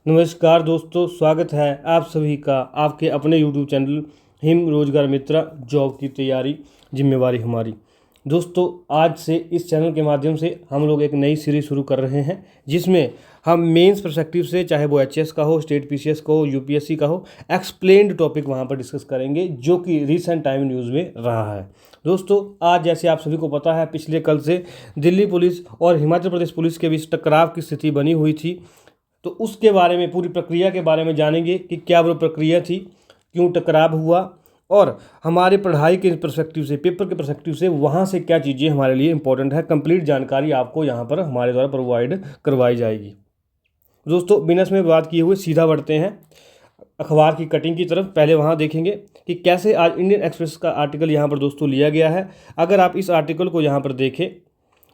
नमस्कार दोस्तों, स्वागत है आप सभी का आपके अपने YouTube चैनल हिम रोजगार मित्र जॉब की तैयारी जिम्मेवारी हमारी। दोस्तों, आज से इस चैनल के माध्यम से हम लोग एक नई सीरीज शुरू कर रहे हैं जिसमें हम मेंस पर्सपेक्टिव से, चाहे वो एचएस का हो, स्टेट पीसीएस का हो, यूपीएससी का हो, एक्सप्लेन्ड टॉपिक वहां पर डिस्कस करेंगे जो कि रिसेंट टाइम न्यूज़ में रहा है। दोस्तों, आज जैसे आप सभी को पता है, पिछले कल से दिल्ली पुलिस और हिमाचल प्रदेश पुलिस के बीच टकराव की स्थिति बनी हुई थी। तो उसके बारे में, पूरी प्रक्रिया के बारे में जानेंगे कि क्या वो प्रक्रिया थी, क्यों टकराव हुआ और हमारे पढ़ाई के पर्सपेक्टिव से, पेपर के पर्सपेक्टिव से वहाँ से क्या चीज़ें हमारे लिए इंपॉर्टेंट है। कंप्लीट जानकारी आपको यहाँ पर हमारे द्वारा प्रोवाइड करवाई जाएगी। दोस्तों, बिना इसमें बात किए हुए सीधा बढ़ते हैं अखबार की कटिंग की तरफ। पहले वहाँ देखेंगे कि कैसे आज इंडियन एक्सप्रेस का आर्टिकल यहाँ पर दोस्तों लिया गया है। अगर आप इस आर्टिकल को यहाँ पर देखें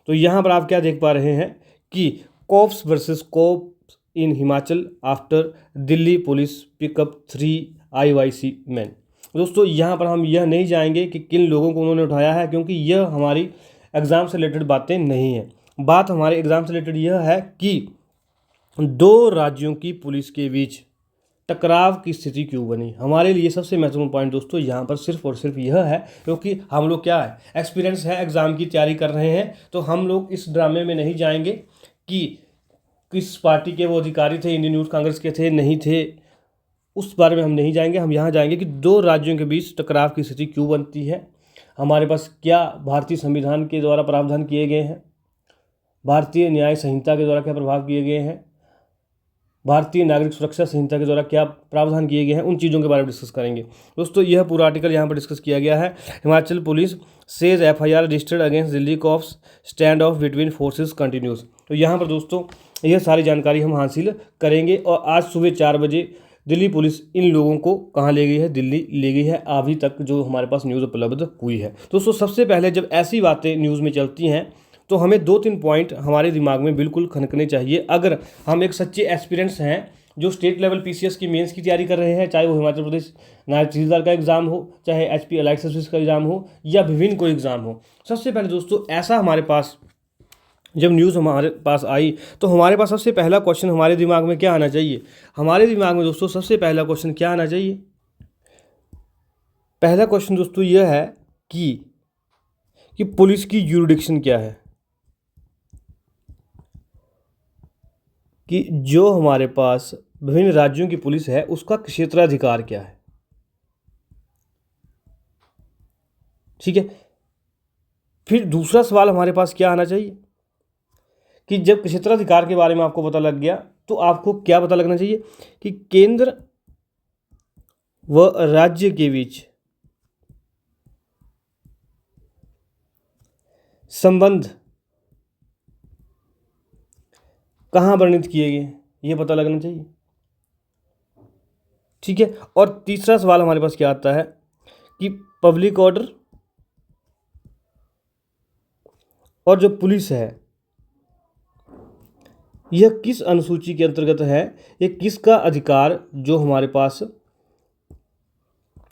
तो यहाँ पर आप क्या देख पा रहे हैं कि cops versus cops in Himachal after Delhi police pickup 3 IYC man. दोस्तों, यहाँ पर हम यह नहीं जाएंगे कि किन लोगों को उन्होंने उठाया है, क्योंकि यह हमारी एग्ज़ाम से रिलेटेड बातें नहीं है। बात हमारे एग्ज़ाम से रिलेटेड यह है कि दो राज्यों की पुलिस के बीच टकराव की स्थिति क्यों बनी। हमारे लिए सबसे महत्वपूर्ण पॉइंट दोस्तों यहाँ पर सिर्फ और सिर्फ यह है, क्योंकि हम लोग क्या है, एक्सपीरियंस है, एग्ज़ाम की तैयारी कर रहे हैं, तो हम लोग इस ड्रामे में नहीं जाएंगे कि किस पार्टी के वो अधिकारी थे, इंडियन यूथ कांग्रेस के थे, नहीं थे, उस बारे में हम नहीं जाएंगे। हम यहाँ जाएंगे कि दो राज्यों के बीच टकराव की स्थिति क्यों बनती है, हमारे पास क्या भारतीय संविधान के द्वारा प्रावधान किए गए हैं, भारतीय न्याय संहिता के द्वारा क्या प्रभाव किए गए हैं, भारतीय नागरिक सुरक्षा संहिता के द्वारा क्या प्रावधान किए गए हैं, उन चीज़ों के बारे में डिस्कस करेंगे। दोस्तों, यह पूरा आर्टिकल यहाँ पर डिस्कस किया गया है। Himachal police says FIR registered against Delhi cops, stand off between forces continues. तो यहाँ पर दोस्तों यह सारी जानकारी हम हासिल करेंगे। और आज सुबह 4 बजे दिल्ली पुलिस इन लोगों को कहाँ ले गई है, दिल्ली ले गई है, अभी तक जो हमारे पास न्यूज़ उपलब्ध हुई है। दोस्तों, सबसे पहले जब ऐसी बातें न्यूज़ में चलती हैं तो हमें 2-3 पॉइंट हमारे दिमाग में बिल्कुल खनकने चाहिए। अगर हम एक सच्चे एस्पिरेंट्स हैं जो स्टेट लेवल PCS की मेंस की तैयारी कर रहे हैं, चाहे वो हिमाचल प्रदेश नायब तहसीलदार का एग्ज़ाम हो, चाहे HP अलाइड सर्विस का एग्ज़ाम हो, या विभिन्न कोई एग्ज़ाम हो, सबसे पहले दोस्तों ऐसा हमारे पास जब न्यूज़ हमारे पास आई तो हमारे पास सबसे पहला क्वेश्चन हमारे दिमाग में क्या आना चाहिए। हमारे दिमाग में दोस्तों सबसे पहला क्वेश्चन क्या आना चाहिए। पहला क्वेश्चन दोस्तों यह है कि पुलिस की यूरिडिक्शन क्या है, कि जो हमारे पास विभिन्न राज्यों की पुलिस है उसका क्षेत्राधिकार क्या है। ठीक है। फिर दूसरा सवाल हमारे पास क्या आना चाहिए कि जब क्षेत्राधिकार के बारे में आपको पता लग गया तो आपको क्या पता लगना चाहिए कि केंद्र व राज्य के बीच संबंध कहाँ वर्णित किए गए, ये पता लगना चाहिए। ठीक है। और तीसरा सवाल हमारे पास क्या आता है कि पब्लिक ऑर्डर और जो पुलिस है यह किस अनुसूची के अंतर्गत है, ये किसका अधिकार जो हमारे पास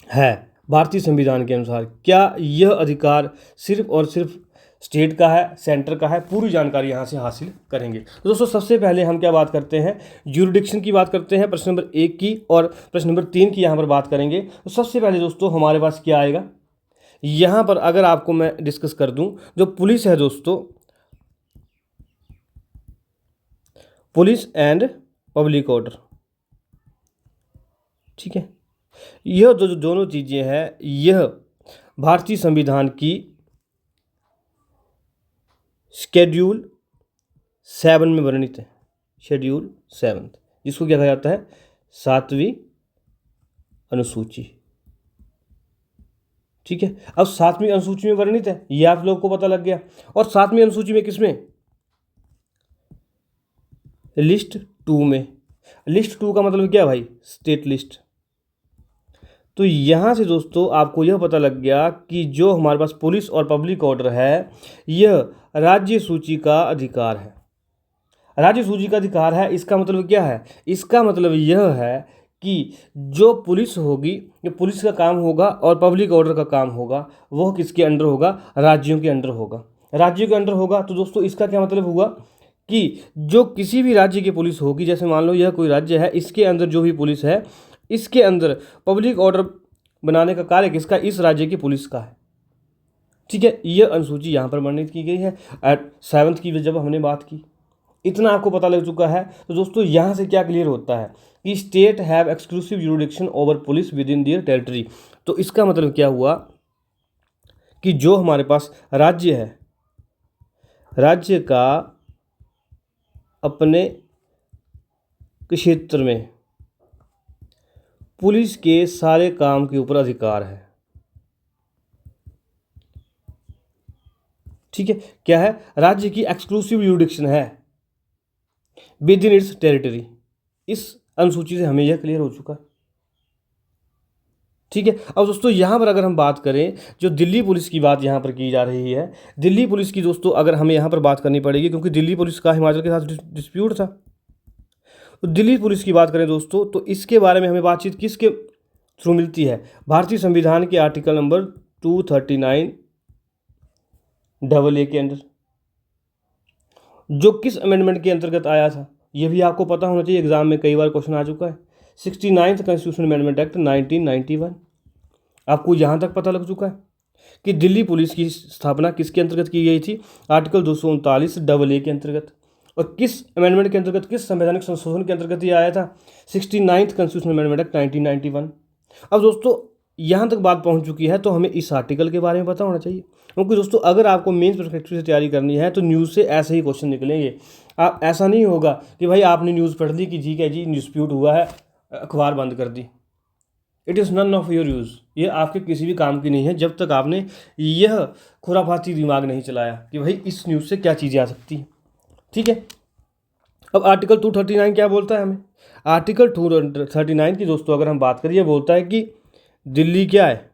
है भारतीय संविधान के अनुसार, क्या यह अधिकार सिर्फ और सिर्फ स्टेट का है, सेंटर का है, पूरी जानकारी यहाँ से हासिल करेंगे। तो दोस्तों, सबसे पहले हम क्या बात करते हैं, ज्यूरिडिक्शन की बात करते हैं, प्रश्न नंबर 1 की और प्रश्न नंबर 3 की यहाँ पर बात करेंगे। तो सबसे पहले दोस्तों हमारे पास क्या आएगा यहाँ पर, अगर आपको मैं डिस्कस कर दूं, जो पुलिस है दोस्तों, पुलिस एंड पब्लिक ऑर्डर। ठीक है। यह जो दोनों चीज़ें हैं यह भारतीय संविधान की शेड्यूल 7 में वर्णित है। शेड्यूल 7 जिसको क्या कहा जाता है, 7वीं अनुसूची। ठीक है। अब 7वीं अनुसूची में वर्णित है, ये आप लोगों को पता लग गया। और 7वीं अनुसूची में किसमें, लिस्ट 2 में। लिस्ट 2 का मतलब क्या भाई, स्टेट लिस्ट। तो यहाँ से दोस्तों आपको यह पता लग गया कि जो हमारे पास पुलिस और पब्लिक ऑर्डर है यह राज्य सूची का अधिकार है। राज्य सूची का अधिकार है, इसका मतलब क्या है, इसका मतलब यह है कि जो पुलिस होगी, जो पुलिस का काम होगा और पब्लिक ऑर्डर का काम होगा, वह किसके अंडर होगा, राज्यों के अंडर होगा। राज्यों के अंडर होगा तो दोस्तों इसका क्या मतलब हुआ कि जो किसी भी राज्य की पुलिस होगी, जैसे मान लो यह कोई राज्य है, इसके अंदर जो भी पुलिस है, इसके अंदर पब्लिक ऑर्डर बनाने का कार्य किसका, इस राज्य की पुलिस का है। ठीक है, यह अनुसूची यहाँ पर वर्णित की गई है। 7th की जब हमने बात की, इतना आपको पता लग चुका है। तो दोस्तों यहाँ से क्या क्लियर होता है कि state have exclusive jurisdiction over police within their territory. तो इसका मतलब क्या हुआ कि जो हमारे पास राज्य है, राज्य का अपने क्षेत्र में पुलिस के सारे काम के ऊपर अधिकार है। ठीक है, क्या है, राज्य की एक्सक्लूसिव जुरिडिक्शन है विद इन इट्स टेरिटरी। इस अनुसूची से हमें यह क्लियर हो चुका है। ठीक है, अब दोस्तों यहाँ पर अगर हम बात करें, जो दिल्ली पुलिस की बात यहाँ पर की जा रही है, दिल्ली पुलिस की दोस्तों अगर हमें यहाँ पर बात करनी पड़ेगी, क्योंकि दिल्ली पुलिस का हिमाचल के साथ डिस्प्यूट था। तो दिल्ली पुलिस की बात करें दोस्तों, तो इसके बारे में हमें बातचीत किसके थ्रू मिलती है, भारतीय संविधान के आर्टिकल नंबर 239 AA के अंदर, जो किस अमेंडमेंट के अंतर्गत आया था, यह भी आपको पता होना चाहिए, एग्जाम में कई बार क्वेश्चन आ चुका है। 69th constitution amendment act 1991। आपको यहाँ तक पता लग चुका है कि दिल्ली पुलिस की स्थापना किसके अंतर्गत की गई थी, आर्टिकल 239 AA के अंतर्गत। और किस अमेंडमेंट के अंतर्गत, किस संवैधानिक संशोधन के अंतर्गत ये आया था, 69th कॉन्स्टिट्यूशन अमेंडमेंट एक्ट 1991। अब दोस्तों यहाँ तक बात पहुँच चुकी है, तो हमें इस आर्टिकल के बारे में पता होना चाहिए, क्योंकि दोस्तों अगर आपको मेंस पर्सपेक्टिव से तैयारी करनी है तो न्यूज़ से ऐसे ही क्वेश्चन निकलेंगे। आप ऐसा नहीं होगा कि भाई आपने न्यूज़ पढ़ ली कि ठीक है जी डिस्प्यूट हुआ है, अखबार बंद कर दी। It is none of your use, ये आपके किसी भी काम की नहीं है जब तक आपने यह खुराफाती दिमाग नहीं चलाया कि भाई इस न्यूज़ से क्या चीज़ें आ सकती हैं। ठीक है, अब आर्टिकल 239 क्या बोलता है हमें, आर्टिकल 239 की दोस्तों अगर हम बात करें, ये बोलता है कि दिल्ली क्या है,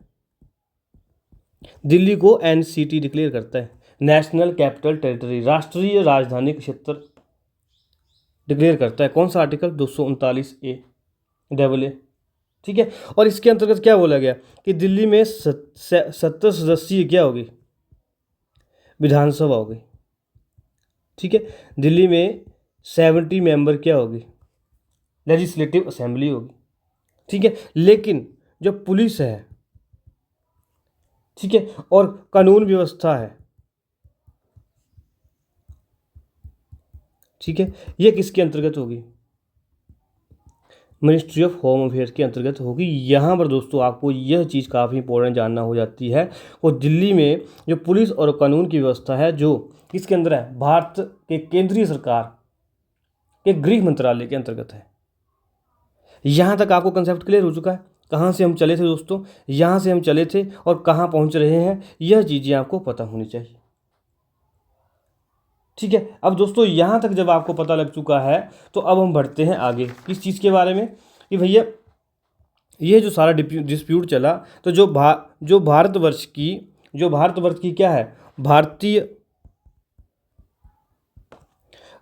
दिल्ली को NCT डिक्लेयर करता है, नेशनल कैपिटल टेरिटरी, राष्ट्रीय राजधानी क्षेत्र डिक्लेयर करता है। कौन सा आर्टिकल, 239A AA। ठीक है, और इसके अंतर्गत क्या बोला गया कि दिल्ली में 70 सदस्यीय क्या होगी, विधानसभा होगी। ठीक है, दिल्ली में 70 मेंबर क्या होगी, लेजिस्लेटिव असेंबली होगी। ठीक है, लेकिन जो पुलिस है, ठीक है, और कानून व्यवस्था है, ठीक है, ये किसके अंतर्गत होगी, मिनिस्ट्री ऑफ होम अफेयर्स के अंतर्गत होगी। यहाँ पर दोस्तों आपको यह चीज़ काफ़ी इंपॉर्टेंट जानना हो जाती है, वो दिल्ली में जो पुलिस और कानून की व्यवस्था है जो किसके अंदर है, भारत के केंद्रीय सरकार के गृह मंत्रालय के अंतर्गत है। यहाँ तक आपको कंसेप्ट क्लियर हो चुका है, कहाँ से हम चले थे दोस्तों, यहाँ से हम चले थे और कहाँ पहुँच रहे हैं, यह चीज़ें आपको पता होनी चाहिए। ठीक है, अब दोस्तों यहाँ तक जब आपको पता लग चुका है, तो अब हम बढ़ते हैं आगे किस चीज़ के बारे में कि भैया ये जो सारा डिस्प्यूट चला, तो जो भारतवर्ष की क्या है, भारतीय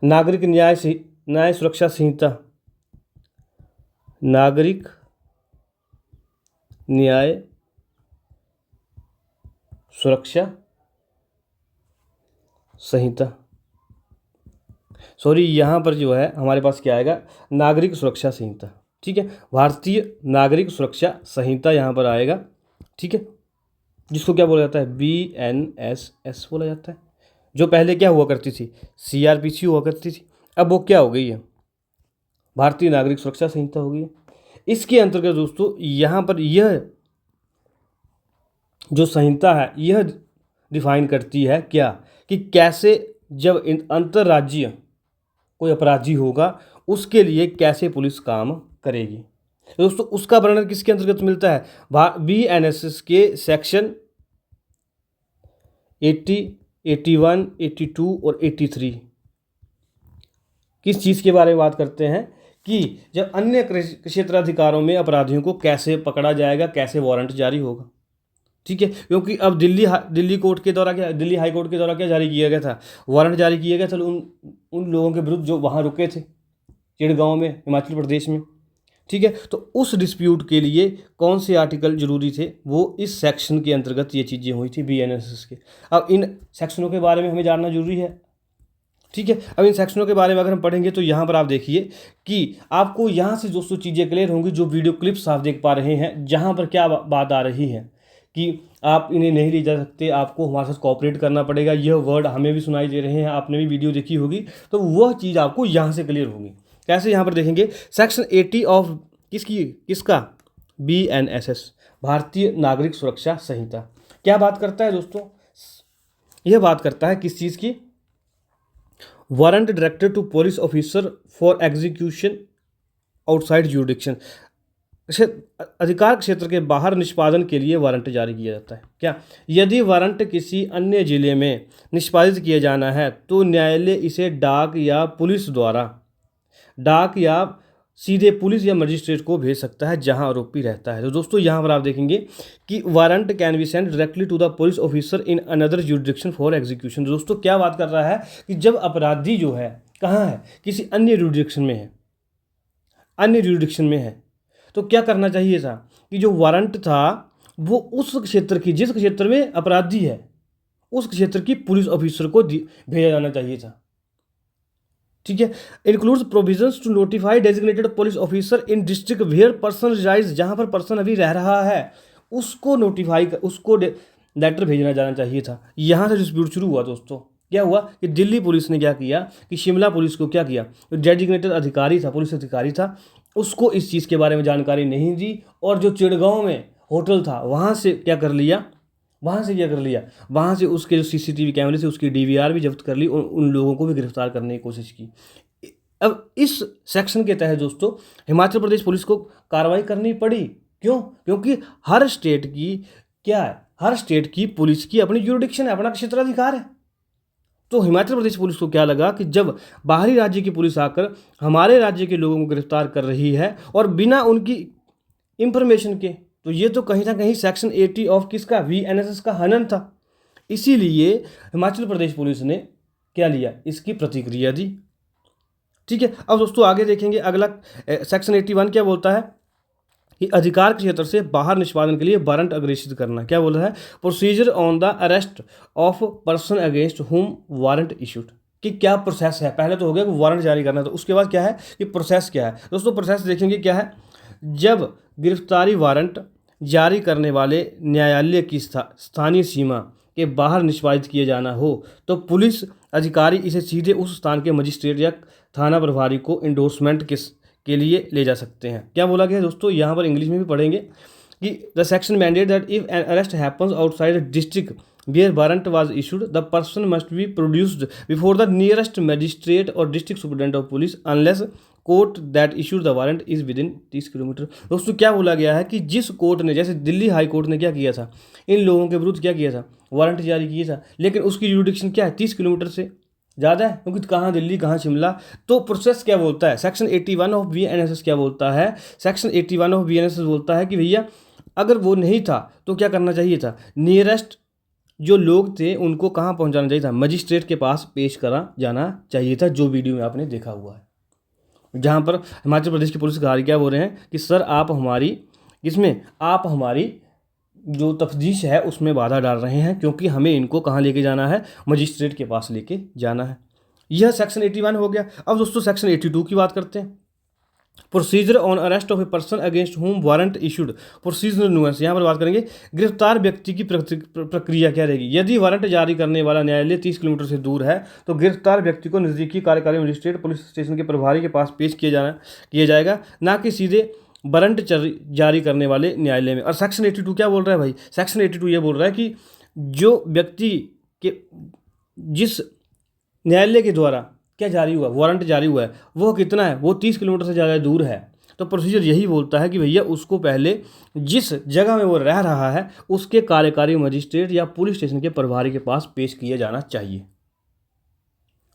नागरिक न्याय सुरक्षा संहिता, नागरिक न्याय सुरक्षा संहिता, सॉरी यहाँ पर जो है हमारे पास क्या आएगा, नागरिक सुरक्षा संहिता। ठीक है, भारतीय नागरिक सुरक्षा संहिता यहाँ पर आएगा। ठीक है, जिसको क्या बोला जाता है, BNSS बोला जाता है, जो पहले क्या हुआ करती थी, CRPC हुआ करती थी, अब वो क्या हो गई है, भारतीय नागरिक सुरक्षा संहिता हो गई है। इसके अंतर्गत दोस्तों यहाँ पर यह जो संहिता है यह डिफाइन करती है क्या, कि कैसे जब अंतर्राज्यीय कोई अपराधी होगा उसके लिए कैसे पुलिस काम करेगी। दोस्तों उसका वर्णन किसके अंतर्गत मिलता है, BNSS के सेक्शन 80, 81, 82 और 83। किस चीज़ के बारे में बात करते हैं कि जब अन्य क्षेत्राधिकारों में अपराधियों को कैसे पकड़ा जाएगा, कैसे वारंट जारी होगा। ठीक है, क्योंकि अब दिल्ली कोर्ट के द्वारा क्या, दिल्ली हाई कोर्ट के द्वारा क्या जारी किया गया था, वारंट जारी किया गया था उन लोगों के विरुद्ध जो वहाँ रुके थे चिड़गांव में, हिमाचल प्रदेश में। ठीक है, तो उस डिस्प्यूट के लिए कौन से आर्टिकल जरूरी थे, वो इस सेक्शन के अंतर्गत ये चीज़ें हुई थी BNSS के। अब इन सेक्शनों के बारे में हमें जानना जरूरी है। ठीक है। अब इन सेक्शनों के बारे में अगर हम पढ़ेंगे तो यहाँ पर आप देखिए कि आपको यहाँ से दोस्तों चीज़ें क्लियर होंगी। जो वीडियो क्लिप्स आप देख पा रहे हैं, जहाँ पर क्या बात आ रही है कि आप इन्हें नहीं ले जा सकते, आपको हमारे साथ कोऑपरेट करना पड़ेगा, यह वर्ड हमें भी सुनाई दे रहे हैं, आपने भी वीडियो देखी होगी, तो वह चीज़ आपको यहाँ से क्लियर होगी। कैसे, यहाँ पर देखेंगे सेक्शन 80 ऑफ किसका BNSS, भारतीय नागरिक सुरक्षा संहिता, क्या बात करता है दोस्तों? यह बात करता है किस चीज़ की? Warrant directed to police officer for execution outside jurisdiction, अधिकार क्षेत्र के बाहर निष्पादन के लिए वारंट जारी किया जाता है। क्या? यदि वारंट किसी अन्य जिले में निष्पादित किया जाना है तो न्यायालय इसे डाक या सीधे पुलिस या मजिस्ट्रेट को भेज सकता है जहां आरोपी रहता है। तो दोस्तों यहाँ पर आप देखेंगे कि warrant can be send directly to the police officer in another jurisdiction for execution. दोस्तों क्या बात कर रहा है कि जब अपराधी जो है कहाँ है, किसी अन्य ज्यूरिडिक्शन में है, तो क्या करना चाहिए था कि जो वारंट था वो उस क्षेत्र की, जिस क्षेत्र में अपराधी है उस क्षेत्र की पुलिस ऑफिसर को भेजा जाना चाहिए था। ठीक है। Includes provisions to notify designated police officer in district where person resides, जहां पर पर्सन अभी रह रहा है उसको उसको लेटर भेजना जाना चाहिए था। यहां से डिस्प्यूट शुरू हुआ दोस्तों। क्या हुआ कि दिल्ली पुलिस ने क्या किया कि शिमला पुलिस को क्या किया, जो डेजिग्नेटेड अधिकारी था, पुलिस अधिकारी था, उसको इस चीज़ के बारे में जानकारी नहीं दी, और जो चिड़गांव में होटल था वहाँ से क्या कर लिया, वहाँ से उसके जो CCTV कैमरे से उसकी DVR भी जब्त कर ली, उन लोगों को भी गिरफ्तार करने की कोशिश की। अब इस सेक्शन के तहत दोस्तों हिमाचल प्रदेश पुलिस को कार्रवाई करनी पड़ी। क्यों? क्योंकि हर स्टेट की क्या है, हर स्टेट की पुलिस की अपनी ज्यूरिडिक्शन है, अपना क्षेत्राधिकार है। तो हिमाचल प्रदेश पुलिस को क्या लगा कि जब बाहरी राज्य की पुलिस आकर हमारे राज्य के लोगों को गिरफ्तार कर रही है और बिना उनकी इंफॉर्मेशन के, तो ये तो कहीं ना कहीं सेक्शन 80 ऑफ किसका, VNSS का हनन था। इसीलिए हिमाचल प्रदेश पुलिस ने क्या लिया, इसकी प्रतिक्रिया दी। ठीक है। अब दोस्तों आगे देखेंगे अगला सेक्शन 81 क्या बोलता है कि अधिकार क्षेत्र से बाहर निष्पादन के लिए वारंट अग्रेसित करना। क्या बोल रहा है? Procedure on the arrest of person against हुम वारंट इशूड, कि क्या प्रोसेस है। पहले तो हो गया कि वारंट जारी करना, तो उसके बाद क्या है कि प्रोसेस क्या है। दोस्तों प्रोसेस देखेंगे क्या है। जब गिरफ्तारी वारंट जारी करने वाले न्यायालय की स्थानीय सीमा के बाहर निष्पादित किए जाना हो तो पुलिस अधिकारी इसे सीधे उस स्थान के मजिस्ट्रेट या थाना प्रभारी को इंडोर्समेंट के लिए ले जा सकते हैं। क्या बोला गया है दोस्तों, यहाँ पर इंग्लिश में भी पढ़ेंगे कि the section mandate that if an arrest happens outside the district where warrant was issued the person must be produced before the nearest magistrate और district superintendent of police unless court that issued the warrant is within 30 kilometre. दोस्तों क्या बोला गया है कि जिस court ने, जैसे दिल्ली हाई कोर्ट ने क्या किया था, इन लोगों के विरुद्ध क्या किया था, वारंट जारी किया था, लेकिन उसकी ज्यूरिडिक्शन क्या है, 30 किलोमीटर से ज़्यादा है, क्योंकि कहाँ दिल्ली कहाँ शिमला। तो प्रोसेस क्या बोलता है, सेक्शन 81 ऑफ VNSS क्या बोलता है, सेक्शन 81 ऑफ VNSS बोलता है कि भैया अगर वो नहीं था तो क्या करना चाहिए था, नियरेस्ट जो लोग थे उनको कहाँ पहुँचाना चाहिए था, मजिस्ट्रेट के पास पेश करा जाना चाहिए था, जो वीडियो में आपने देखा हुआ है। जहाँ पर हिमाचल प्रदेश की पुलिस अधिकारी क्या बोल रहे हैं कि सर आप हमारी जो तफ्तीश है उसमें बाधा डाल रहे हैं, क्योंकि हमें इनको कहाँ लेके जाना है, मजिस्ट्रेट के पास लेके जाना है। यह सेक्शन 81 हो गया। अब दोस्तों सेक्शन 82 की बात करते हैं। Procedure on arrest of a person against whom warrant issued, procedure nuance, यहाँ पर बात करेंगे गिरफ्तार व्यक्ति की प्रक्रिया क्या रहेगी। यदि वारंट जारी करने वाला न्यायालय 30 किलोमीटर से दूर है तो गिरफ्तार व्यक्ति को नज़दीकी कार्यकारी मजिस्ट्रेट पुलिस स्टेशन के प्रभारी के पास पेश किया जाएगा, ना कि सीधे वारंट जारी करने वाले न्यायालय में। और सेक्शन 82 क्या बोल रहा है भाई, सेक्शन 82 ये बोल रहा है कि जो व्यक्ति के जिस न्यायालय के द्वारा क्या जारी हुआ, वारंट जारी हुआ है, वो कितना है, वो 30 किलोमीटर से ज़्यादा दूर है। तो प्रोसीजर यही बोलता है कि भैया उसको पहले जिस जगह में वो रह रहा है उसके कार्यकारी मजिस्ट्रेट या पुलिस स्टेशन के प्रभारी के पास पेश किया जाना चाहिए।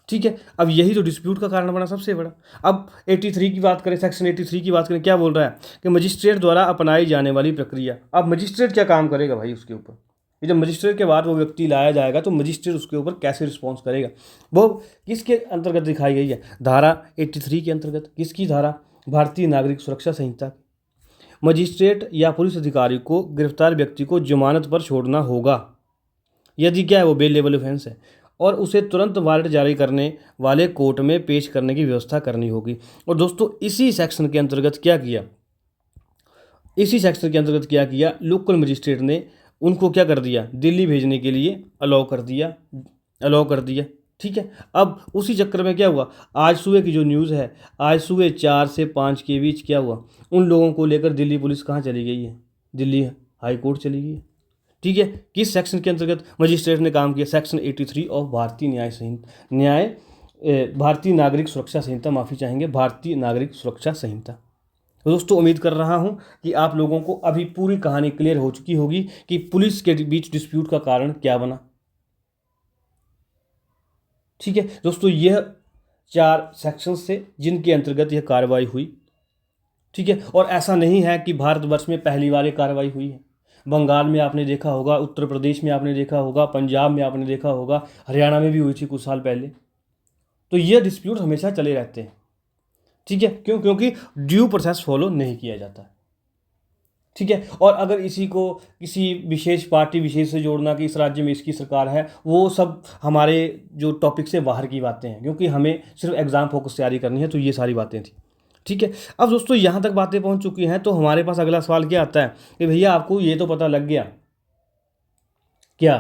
ठीक है। अब यही तो डिस्प्यूट का कारण बना सबसे बड़ा। अब 83 की बात करें, सेक्शन 83 की बात करें, क्या बोल रहा है कि मजिस्ट्रेट द्वारा अपनाई जाने वाली प्रक्रिया। अब मजिस्ट्रेट क्या काम करेगा भाई उसके ऊपर, जब मजिस्ट्रेट के बाद वो व्यक्ति लाया जाएगा तो मजिस्ट्रेट उसके ऊपर कैसे रिस्पॉन्स करेगा, वो किसके अंतर्गत दिखाई गई है, धारा 83 के अंतर्गत। किसकी धारा, भारतीय नागरिक सुरक्षा संहिता। मजिस्ट्रेट या पुलिस अधिकारी को गिरफ्तार व्यक्ति को जमानत पर छोड़ना होगा यदि क्या है वो बेल लेवल ऑफेंस है, और उसे तुरंत वारंट जारी करने वाले कोर्ट में पेश करने की व्यवस्था करनी होगी। और दोस्तों इसी सेक्शन के अंतर्गत क्या किया, लोकल मजिस्ट्रेट ने उनको क्या कर दिया, दिल्ली भेजने के लिए अलाउ कर दिया। ठीक है, अब उसी चक्कर में क्या हुआ, आज सुबह की जो न्यूज़ है, आज सुबह 4 से 5 के बीच क्या हुआ, उन लोगों को लेकर दिल्ली पुलिस कहाँ चली गई है, दिल्ली हाई कोर्ट चली गई है। ठीक है, किस सेक्शन के अंतर्गत मजिस्ट्रेट ने काम किया, सेक्शन 83 ऑफ भारतीय भारतीय नागरिक सुरक्षा संहिता, माफ़ी चाहेंगे, भारतीय नागरिक सुरक्षा संहिता। तो दोस्तों उम्मीद कर रहा हूं कि आप लोगों को अभी पूरी कहानी क्लियर हो चुकी होगी कि पुलिस के बीच डिस्प्यूट का कारण क्या बना। ठीक है दोस्तों, यह 4 सेक्शंस से जिनके अंतर्गत यह कार्रवाई हुई। ठीक है, और ऐसा नहीं है कि भारतवर्ष में पहली बार ये कार्रवाई हुई है। बंगाल में आपने देखा होगा, उत्तर प्रदेश में आपने देखा होगा, पंजाब में आपने देखा होगा, हरियाणा में भी हुई थी कुछ साल पहले। तो ये डिस्प्यूट हमेशा चले रहते हैं। ठीक है, क्यों, क्योंकि ड्यू प्रोसेस फॉलो नहीं किया जाता। ठीक है, और अगर इसी को किसी विशेष पार्टी विशेष से जोड़ना कि इस राज्य में इसकी सरकार है, वो सब हमारे जो टॉपिक से बाहर की बातें हैं, क्योंकि हमें सिर्फ एग्जाम फोकस तैयारी करनी है। तो ये सारी बातें थी। ठीक है, अब दोस्तों यहाँ तक बातें पहुँच चुकी हैं, तो हमारे पास अगला सवाल क्या आता है कि भैया आपको ये तो पता लग गया क्या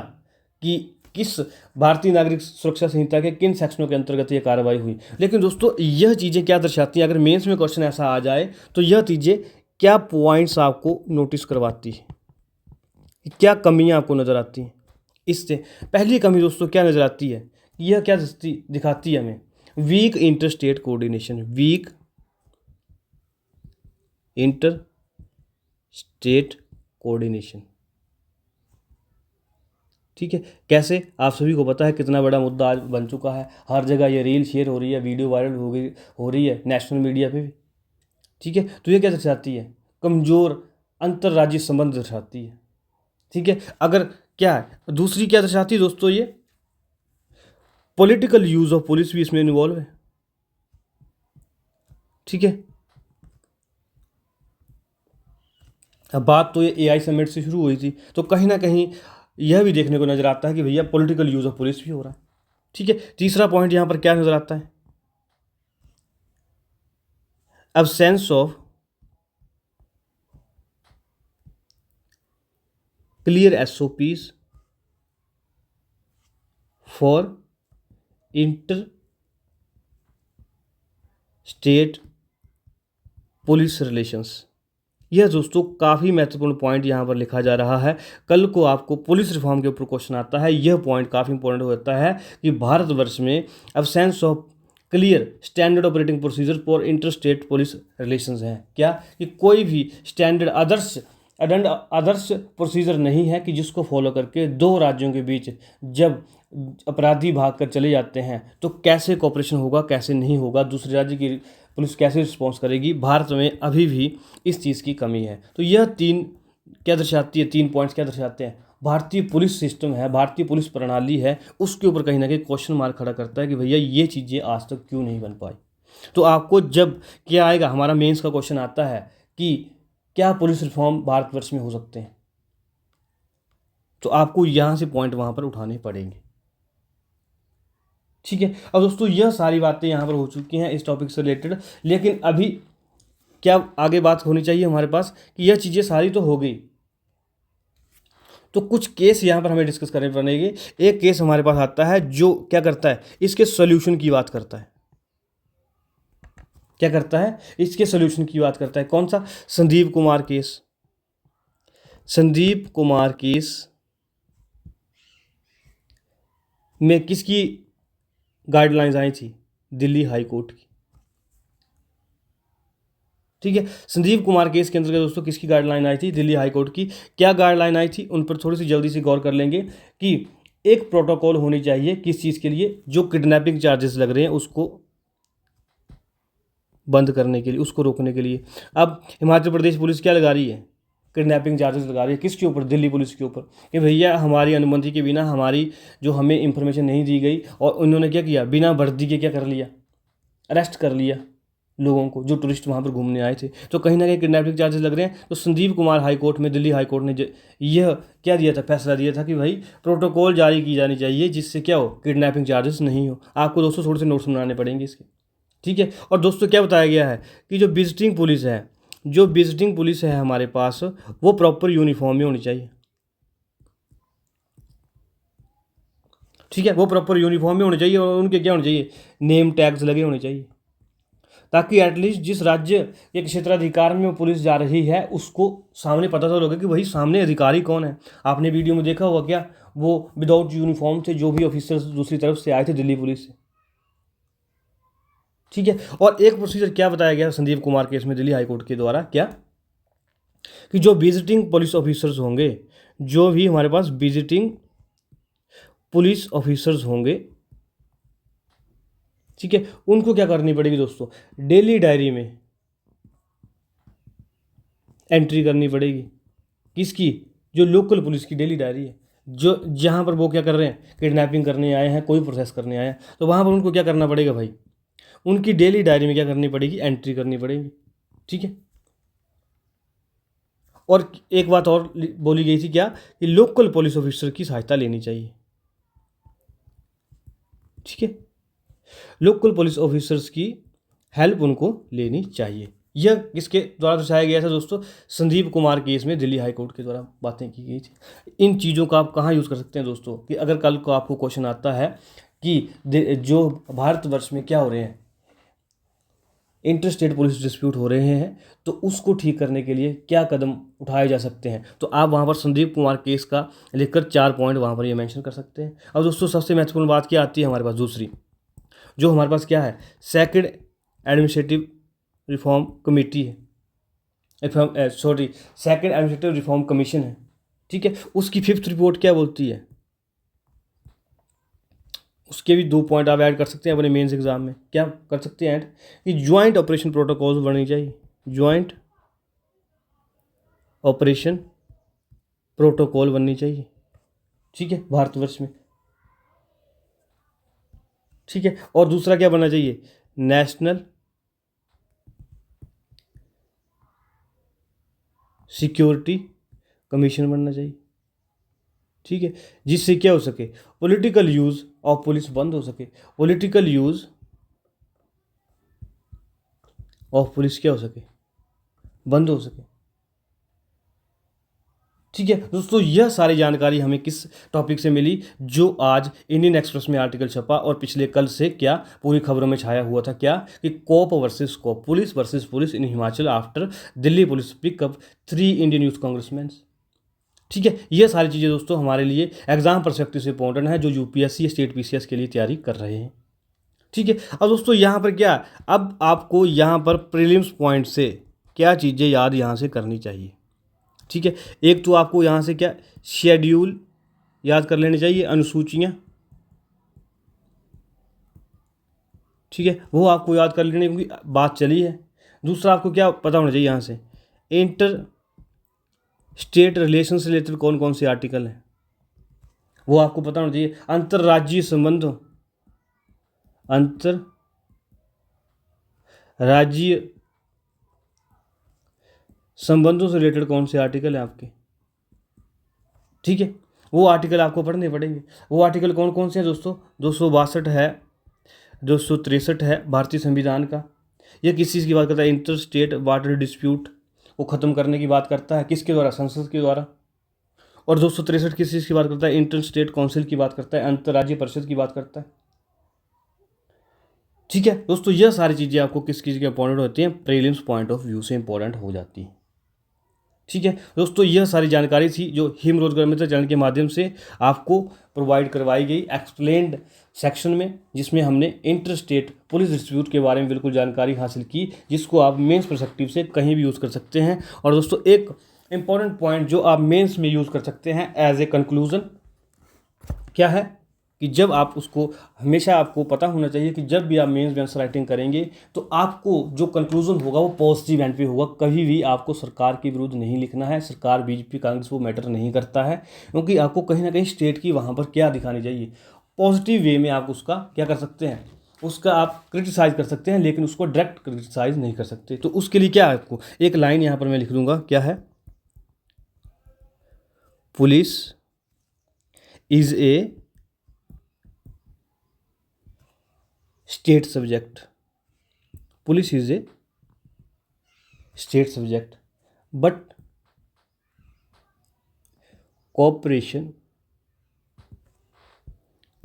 कि किस भारतीय नागरिक सुरक्षा संहिता के किन सेक्शनों के अंतर्गत ये कार्रवाई हुई, लेकिन दोस्तों यह चीज़ें क्या दर्शाती हैं, अगर मेंस में क्वेश्चन ऐसा आ जाए तो यह चीज़ें क्या पॉइंट्स आपको नोटिस करवाती है, क्या कमियां आपको नज़र आती हैं। इससे पहली कमी दोस्तों क्या नज़र आती है, यह क्या दिखाती है हमें, weak inter state coordination, weak inter state coordination. ठीक है, कैसे, आप सभी को पता है कितना बड़ा मुद्दा आज बन चुका है, हर जगह ये रील शेयर हो रही है, वीडियो वायरल हो रही है नेशनल मीडिया पे भी। ठीक है, तो ये क्या दर्शाती है, कमज़ोर अंतर्राज्यीय संबंध दर्शाती है। ठीक है, अगर क्या है, दूसरी क्या दर्शाती है दोस्तों, ये पॉलिटिकल यूज ऑफ पुलिस भी इसमें इन्वॉल्व है। ठीक है, अब बात तो ये एआई समिट से शुरू हुई थी, तो कहीं ना कहीं यह भी देखने को नजर आता है कि भैया पॉलिटिकल यूज ऑफ पुलिस भी हो रहा है। ठीक है, तीसरा पॉइंट यहां पर क्या नजर आता है, absence of clear SOPs for inter-state police relations. यह दोस्तों काफ़ी महत्वपूर्ण पॉइंट यहाँ पर लिखा जा रहा है। कल को आपको पुलिस रिफॉर्म के ऊपर क्वेश्चन आता है, यह पॉइंट काफ़ी इंपॉर्टेंट होता है कि भारतवर्ष में absence of clear standard operating procedure for inter state police relations हैं। क्या, कि कोई भी स्टैंडर्ड आदर्श प्रोसीजर नहीं है कि जिसको फॉलो करके दो राज्यों के बीच जब अपराधी भाग कर चले जाते हैं तो कैसे कोऑपरेशन होगा, कैसे नहीं होगा, दूसरे राज्य की पुलिस कैसे रिस्पॉन्स करेगी। भारत में अभी भी इस चीज़ की कमी है। तो यह 3 क्या दर्शाती है, 3 पॉइंट्स क्या दर्शाते हैं, भारतीय पुलिस सिस्टम है, भारतीय पुलिस प्रणाली है, उसके ऊपर कहीं ना कहीं क्वेश्चन मार्क खड़ा करता है कि भैया ये चीज़ें आज तक क्यों नहीं बन पाई। तो आपको जब क्या आएगा, हमारा मेंस का क्वेश्चन आता है कि क्या पुलिस रिफॉर्म भारतवर्ष में हो सकते हैं, तो आपको यहाँ से पॉइंट वहाँ पर उठाने पड़ेंगे। ठीक है, अब दोस्तों यह सारी बातें यहाँ पर हो चुकी हैं इस टॉपिक से रिलेटेड, लेकिन अभी क्या आगे बात होनी चाहिए हमारे पास कि यह चीज़ें सारी तो हो गई, तो कुछ केस यहाँ पर हमें डिस्कस करने पड़ेंगे। एक केस हमारे पास आता है जो क्या करता है, इसके सॉल्यूशन की बात करता है। क्या करता है, इसके सॉल्यूशन की बात करता है। कौन सा, संदीप कुमार केस। संदीप कुमार केस में किसकी गाइडलाइंस आई थी, दिल्ली हाई कोर्ट की। ठीक है, संदीप कुमार केस के अंतर्गत दोस्तों किसकी गाइडलाइन आई थी, दिल्ली हाई कोर्ट की। क्या गाइडलाइन आई थी, उन पर थोड़ी सी जल्दी से गौर कर लेंगे कि एक प्रोटोकॉल होनी चाहिए किस चीज़ के लिए, जो किडनैपिंग चार्जेस लग रहे हैं उसको बंद करने के लिए, उसको रोकने के लिए। अब हिमाचल प्रदेश पुलिस क्या लगा रही है, किडनैपिंग चार्जेस लगा रही है, किसके ऊपर, दिल्ली पुलिस के ऊपर, कि भैया हमारी अनुमति के बिना हमारी जो हमें इंफॉर्मेशन नहीं दी गई, और उन्होंने क्या किया, बिना वर्दी के क्या कर लिया, अरेस्ट कर लिया। लोगों को, जो टूरिस्ट वहाँ पर घूमने आए थे। तो कहीं ना कहीं किडनैपिंग चार्जेस लग रहे हैं। तो संदीप कुमार हाई कोर्ट में, दिल्ली हाई कोर्ट ने यह क्या दिया था, फैसला दिया था कि भाई प्रोटोकॉल जारी की जानी चाहिए जिससे क्या हो, किडनैपिंग चार्जेस नहीं हो। आपको दोस्तों थोड़े से नोट्स बनाने पड़ेंगे इसके, ठीक है। और दोस्तों क्या बताया गया है कि जो विजिटिंग पुलिस है हमारे पास, वो प्रॉपर यूनिफॉर्म में होनी चाहिए, ठीक है। वो प्रॉपर यूनिफॉर्म में होने चाहिए और उनके क्या होने चाहिए, नेम टैग्स लगे होने चाहिए, ताकि एटलीस्ट जिस राज्य के क्षेत्राधिकार में वो पुलिस जा रही है उसको सामने पता तो लगे कि वही सामने अधिकारी कौन है। आपने वीडियो में देखा होगा क्या, वो विदाउट यूनिफॉर्म थे जो भी ऑफिसर्स दूसरी तरफ से आए थे दिल्ली पुलिस से, ठीक है। और एक प्रोसीजर क्या बताया गया संदीप कुमार केस में दिल्ली हाईकोर्ट के द्वारा, क्या कि जो विजिटिंग पुलिस ऑफिसर्स होंगे, जो भी हमारे पास विजिटिंग पुलिस ऑफिसर्स होंगे, ठीक है, उनको क्या करनी पड़ेगी दोस्तों, डेली डायरी में एंट्री करनी पड़ेगी। किसकी, जो लोकल पुलिस की डेली डायरी है, जो जहाँ पर वो क्या कर रहे हैं, किडनैपिंग करने आए हैं, कोई प्रोसेस करने आए हैं, तो वहाँ पर उनको क्या करना पड़ेगा भाई, उनकी डेली डायरी में क्या करनी पड़ेगी, एंट्री करनी पड़ेगी, ठीक है। और एक बात और बोली गई थी क्या, कि लोकल पुलिस ऑफिसर की सहायता लेनी चाहिए, ठीक है। लोकल पुलिस ऑफिसर्स की हेल्प उनको लेनी चाहिए। यह किसके द्वारा दर्शाया गया था दोस्तों, संदीप कुमार केस में दिल्ली हाई कोर्ट के द्वारा बातें की गई थी। इन चीज़ों का आप कहाँ यूज़ कर सकते हैं दोस्तों, कि अगर कल को आपको क्वेश्चन आता है कि जो भारतवर्ष में क्या हो रहे हैं, इंटर स्टेट पुलिस डिस्प्यूट हो रहे हैं, तो उसको ठीक करने के लिए क्या कदम उठाए जा सकते हैं, तो आप वहाँ पर संदीप कुमार केस का लिखकर 4 पॉइंट वहाँ पर ये मेंशन कर सकते हैं। अब दोस्तों सबसे महत्वपूर्ण बात क्या आती है हमारे पास, दूसरी जो हमारे पास क्या है, सेकंड एडमिनिस्ट्रेटिव रिफॉर्म कमेटी है, सेकंड एडमिनिस्ट्रेटिव रिफॉर्म कमीशन है, ठीक है। उसकी 5th रिपोर्ट क्या बोलती है, उसके भी 2 पॉइंट आप ऐड कर सकते हैं अपने मेंस एग्जाम में। क्या कर सकते हैं ऐड, कि ज्वाइंट ऑपरेशन प्रोटोकॉल्स बननी चाहिए, ज्वाइंट ऑपरेशन प्रोटोकॉल बननी चाहिए, ठीक है, भारतवर्ष में, ठीक है। और दूसरा क्या बनना चाहिए, नेशनल सिक्योरिटी कमीशन बनना चाहिए, ठीक है, जिससे क्या हो सके, पॉलिटिकल यूज़ ऑफ पुलिस बंद हो सके, पॉलिटिकल यूज़ ऑफ पुलिस क्या हो सके, बंद हो सके, ठीक है दोस्तों। यह सारी जानकारी हमें किस टॉपिक से मिली, जो आज इंडियन एक्सप्रेस में आर्टिकल छपा और पिछले कल से क्या पूरी खबरों में छाया हुआ था, क्या कि cop versus cop, police versus police in Himachal after Delhi police pickup 3 Indian youth congressman, ठीक है। ये सारी चीज़ें दोस्तों हमारे लिए एग्जाम परस्पेक्टिव से इंपॉर्टेंट है, जो यूपीएससी स्टेट पीसीएस के लिए तैयारी कर रहे हैं, ठीक है। अब दोस्तों यहाँ पर क्या, अब आपको यहाँ पर प्रीलिम्स पॉइंट से क्या चीज़ें याद यहाँ से करनी चाहिए, ठीक है। एक तो आपको यहाँ से क्या, शेड्यूल याद कर लेनी चाहिए, अनुसूचियाँ, ठीक है, वो आपको याद कर लेनी क्योंकि बात चली है। दूसरा आपको क्या पता होना चाहिए यहाँ से, इंटर स्टेट रिलेशन से रिलेटेड कौन कौन से आर्टिकल हैं, वो आपको पता होना चाहिए। अंतर्राज्यीय संबंधों, अंतर्राज्यीय संबंधों से रिलेटेड कौन से आर्टिकल हैं आपके, ठीक है, वो आर्टिकल आपको पढ़ने पड़ेंगे। वो आर्टिकल कौन कौन से हैं दोस्तों, 262 है, 263 है भारतीय संविधान का, यह किस चीज़ की बात करता है, इंटर स्टेट वाटर डिस्प्यूट को ख़त्म करने की बात करता है, किसके द्वारा, संसद के द्वारा। और 263 किस चीज़ की बात करता है, इंटर स्टेट काउंसिल की बात करता है, अंतर्राज्यीय परिषद की बात करता है, ठीक है दोस्तों। यह सारी चीज़ें आपको किस चीज़ के इंपॉर्टेंट होती हैं, प्रीलिम्स पॉइंट ऑफ व्यू से इंपॉर्टेंट हो जाती है, ठीक है दोस्तों। यह सारी जानकारी थी जो हिम रोजगार मित्र चैनल के माध्यम से आपको प्रोवाइड करवाई गई एक्सप्लेन्ड सेक्शन में, जिसमें हमने इंटर स्टेट पुलिस डिस्प्यूट के बारे में बिल्कुल जानकारी हासिल की, जिसको आप मेंस पर्सपेक्टिव से कहीं भी यूज़ कर सकते हैं। और दोस्तों एक इंपॉर्टेंट पॉइंट जो आप मेंस में यूज़ कर सकते हैं एज ए कंक्लूज़न क्या है, कि जब आप उसको, हमेशा आपको पता होना चाहिए कि जब भी आप मेंस में आंसर राइटिंग करेंगे तो आपको जो कंक्लूजन होगा वो पॉजिटिव एंड पे होगा। कभी भी आपको सरकार के विरुद्ध नहीं लिखना है, सरकार बीजेपी कांग्रेस वो मैटर नहीं करता है, क्योंकि आपको कहीं ना कहीं स्टेट की वहाँ पर क्या दिखानी चाहिए, पॉजिटिव वे में आप उसका क्या कर सकते हैं, उसका आप क्रिटिसाइज कर सकते हैं, लेकिन उसको डायरेक्ट क्रिटिसाइज नहीं कर सकते। तो उसके लिए क्या है, आपको एक लाइन यहाँ पर मैं लिख दूंगा, क्या है, police is a state subject, police is a state subject, but cooperation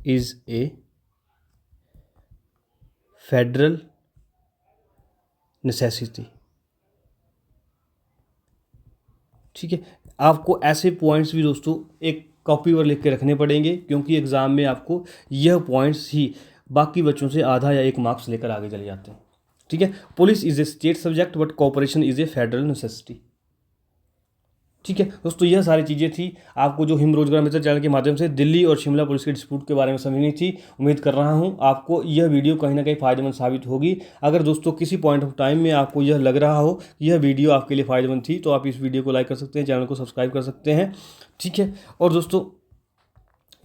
is a federal necessity। ठीक है, आपको ऐसे पॉइंट्स भी दोस्तों एक कॉपी पर लिख के रखने पड़ेंगे, क्योंकि एग्ज़ाम में आपको यह पॉइंट्स ही बाकी बच्चों से आधा या 1 मार्क्स लेकर आगे चले जाते हैं। ठीक है, police is a state subject but cooperation is a federal necessity. ठीक है दोस्तों, यह सारी चीज़ें थी आपको जो हिम रोजगार मित्र चैनल के माध्यम से दिल्ली और शिमला पुलिस के डिस्प्यूट के बारे में समझनी थी। उम्मीद कर रहा हूं आपको यह वीडियो कहीं ना कहीं फ़ायदेमंद साबित होगी। अगर दोस्तों किसी पॉइंट ऑफ टाइम में आपको यह लग रहा हो कि यह वीडियो आपके लिए फ़ायदेमंद थी, तो आप इस वीडियो को लाइक कर सकते हैं, चैनल को सब्सक्राइब कर सकते हैं। ठीक है, और दोस्तों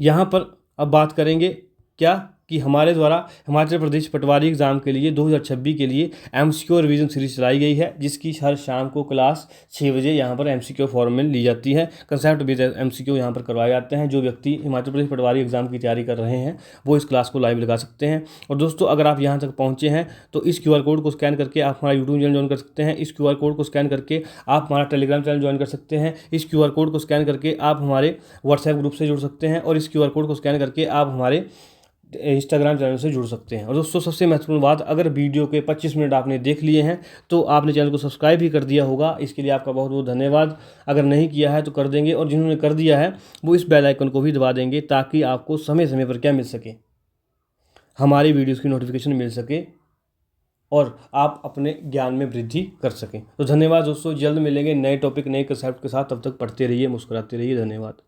यहाँ पर अब बात करेंगे क्या कि हमारे द्वारा हिमाचल प्रदेश पटवारी एग्ज़ाम के लिए 2026 के लिए MCQ रिवीजन सीरीज चलाई गई है, जिसकी हर शाम को क्लास 6 बजे यहाँ पर MCQ फॉर्म में ली जाती है। कंसेप्ट बेस्ड MCQ यहाँ पर करवाए जाते हैं। जो व्यक्ति हिमाचल प्रदेश पटवारी एग्ज़ाम की तैयारी कर रहे हैं वो इस क्लास को लाइव लगा सकते हैं। और दोस्तों अगर आप यहाँ तक पहुँचे हैं तो इस QR कोड को स्कैन करके आप हमारा यूट्यूब चैनल ज्वाइन कर सकते हैं। इस QR कोड को स्कैन करके आप हमारा टेलीग्राम चैनल ज्वाइन कर सकते हैं। इस QR कोड को स्कैन करके आप हमारे व्हाट्सएप ग्रुप से जुड़ सकते हैं, और इस QR कोड को स्कैन करके आप हमारे इंस्टाग्राम चैनल से जुड़ सकते हैं। और दोस्तों सबसे महत्वपूर्ण बात, अगर वीडियो के 25 मिनट आपने देख लिए हैं तो आपने चैनल को सब्सक्राइब भी कर दिया होगा। इसके लिए आपका बहुत बहुत धन्यवाद। अगर नहीं किया है तो कर देंगे, और जिन्होंने कर दिया है वो इस बेल आइकन को भी दबा देंगे, ताकि आपको समय समय पर क्या मिल सके, हमारी वीडियोज़ की नोटिफिकेशन मिल सके और आप अपने ज्ञान में वृद्धि कर सकें। तो धन्यवाद दोस्तों, जल्द मिलेंगे नए टॉपिक नए कंसेप्ट के साथ। तब तक पढ़ते रहिए, मुस्कुराते रहिए। धन्यवाद।